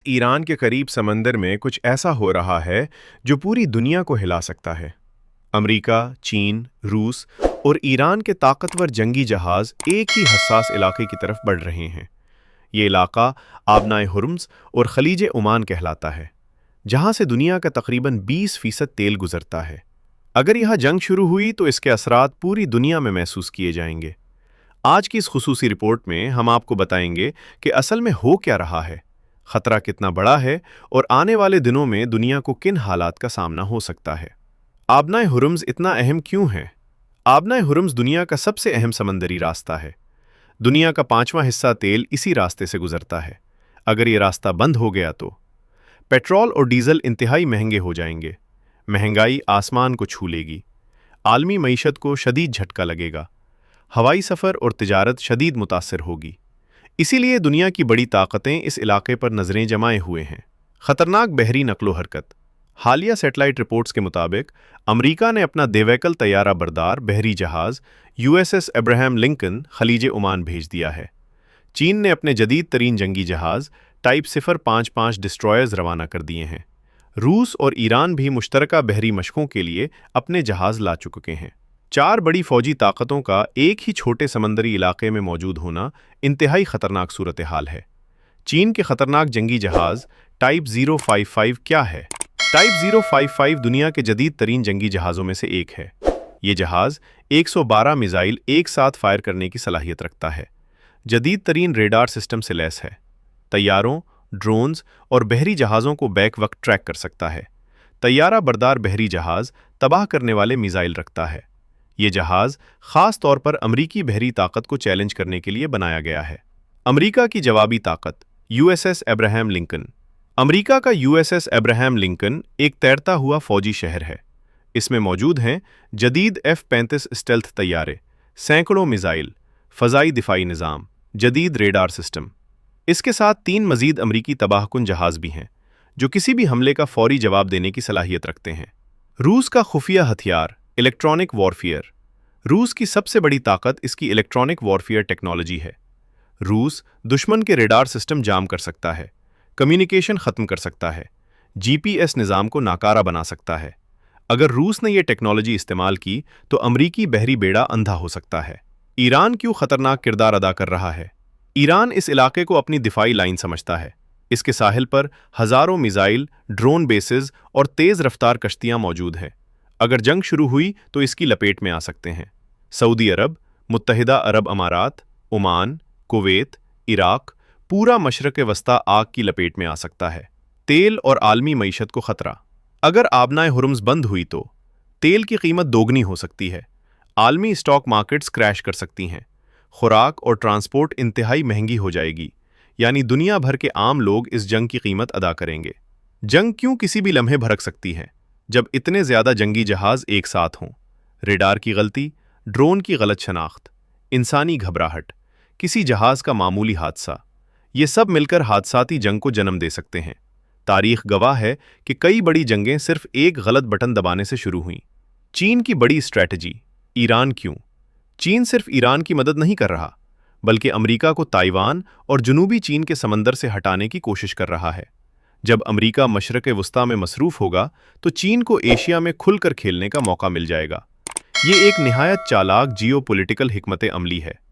Iran के करीब समंदर में कुछ ऐसा हो रहा है जो पूरी दुनिया को हिला सकता है। अमेरिका, चीन, रूस और ईरान के ताकतवर जंगी जहाज एक ही हसास इलाके की तरफ बढ़ रहे हैं। ये इलाका आबनाए हुर्मुज़ और खलीज ओमान कहलाता है, जहां से दुनिया का तकरीबन 20% तेल गुजरता है। अगर यह जंग शुरू हुई तो इसके असरात पूरी दुनिया में महसूस किए जाएंगे। आज की इस खुसूसी रिपोर्ट में हम आपको बताएंगे कि असल में हो क्या रहा है, खतरा कितना बड़ा है और आने वाले दिनों में दुनिया को किन हालात का सामना हो सकता है। आबनाए हुर्मुज़ इतना अहम क्यों है? आबनाए हुर्मुज़ दुनिया का सबसे अहम समंदरी रास्ता है। दुनिया का 5वां हिस्सा तेल इसी रास्ते से गुजरता है। अगर ये रास्ता बंद हो गया तो पेट्रोल और डीजल इंतहाई महंगे हो जाएंगे। महंगाई आसमान को छू लेगी। आलमी मईशत को शदीद झटका लगेगा। हवाई सफ़र और तिजारत शदीद मुतासर होगी। इसीलिए दुनिया की बड़ी ताकतें इस इलाके पर नज़रें जमाए हुए हैं। ख़तरनाक बहरी नकलो हरकत। हालिया सैटेलाइट रिपोर्ट्स के मुताबिक अमेरिका ने अपना देवैकल तैयारा बरदार बहरी जहाज़ USS अब्राहम लिंकन खलीज ओमान भेज दिया है। चीन ने अपने जदीद तरीन जंगी जहाज़ टाइप 055 डिस्ट्रॉयर्स रवाना कर दिए हैं। रूस और ईरान भी मुश्तरका बहरी मशकों के लिए अपने जहाज़ ला चुके हैं। 4 बड़ी फौजी ताकतों का एक ही छोटे समंदरी इलाके में मौजूद होना इंतहाई खतरनाक सूरत हाल है। चीन के खतरनाक जंगी जहाज़ टाइप 055 क्या है? टाइप 055 दुनिया के जदीद तरीन जंगी जहाज़ों में से एक है। ये जहाज़ 112 मिसाइल एक साथ फायर करने की सलाहियत रखता है। जदीद तरीन रेडार सिस्टम से लैस है। तैयारों, ड्रोन्स और बहरी जहाज़ों को बैक वक्त ट्रैक कर सकता है। तैयारा बरदार बहरी जहाज़ तबाह करने वाले मिसाइल रखता है। ये जहाज़ ख़ास तौर पर अमरीकी बहरी ताकत को चैलेंज करने के लिए बनाया गया है। अमरीका की जवाबी ताकत USS अब्राहम लिंकन। अमरीका का USS अब्राहम लिंकन एक तैरता हुआ फौजी शहर है। इसमें मौजूद हैं जदीद F-35 स्टेल्थ तैयारे, सैकड़ों मिसाइल, फ़ज़ाई दिफ़ाई निज़ाम, जदीद रेडार सिस्टम। इसके साथ 3 मज़ीद अमरीकी तबाहकुन जहाज़ भी हैं, जो किसी भी हमले का फौरी जवाब देने की सलाहियत रखते हैं। रूस का खुफिया हथियार इलेक्ट्रॉनिक वॉरफेयर। रूस की सबसे बड़ी ताकत इसकी इलेक्ट्रॉनिक वॉरफेयर टेक्नोलॉजी है। रूस दुश्मन के रेडार सिस्टम जाम कर सकता है, कम्युनिकेशन ख़त्म कर सकता है, GPS निज़ाम को नाकारा बना सकता है। अगर रूस ने यह टेक्नोलॉजी इस्तेमाल की तो अमरीकी बहरी बेड़ा अंधा हो सकता है। ईरान क्यों खतरनाक किरदार अदा कर रहा है? ईरान इस इलाके को अपनी दिफाई लाइन समझता है। इसके साहिल पर हज़ारों मिसाइल, ड्रोन बेसेस और तेज़ रफ्तार कश्तियाँ मौजूद हैं। अगर जंग शुरू हुई तो इसकी लपेट में आ सकते हैं। सऊदी अरब, मुत्तहिदा अरब अमारात, ओमान, कुवैत, इराक, पूरा मशरक़ वस्ता आग की लपेट में आ सकता है। तेल और आलमी मईशत को खतरा। अगर आबनाए हुर्मुज़ बंद हुई तो तेल की कीमत दोगुनी हो सकती है। आलमी स्टॉक मार्केट्स क्रैश कर सकती हैं। खुराक और ट्रांसपोर्ट इंतहाई महंगी हो जाएगी, यानी दुनिया भर के आम लोग इस जंग की कीमत अदा करेंगे। जंग क्यों किसी भी लम्हे भड़क सकती है जब इतने ज़्यादा जंगी जहाज़ एक साथ हों? रेडार की गलती, ड्रोन की गलत शनाख्त, इंसानी घबराहट, किसी जहाज़ का मामूली हादसा, ये सब मिलकर हादसाती जंग को जन्म दे सकते हैं। तारीख गवाह है कि कई बड़ी जंगें सिर्फ एक गलत बटन दबाने से शुरू हुईं। चीन की बड़ी स्ट्रैटेजी। ईरान क्यों? चीन सिर्फ ईरान की मदद नहीं कर रहा, बल्कि अमेरिका को ताइवान और जनूबी चीन के समंदर से हटाने की कोशिश कर रहा है। जब अमेरिका मशरक़ वस्ता में मसरूफ़ होगा तो चीन को एशिया में खुलकर खेलने का मौका मिल जाएगा। ये एक निहायत चालाक जियोपॉलिटिकल हिकमत अमली है।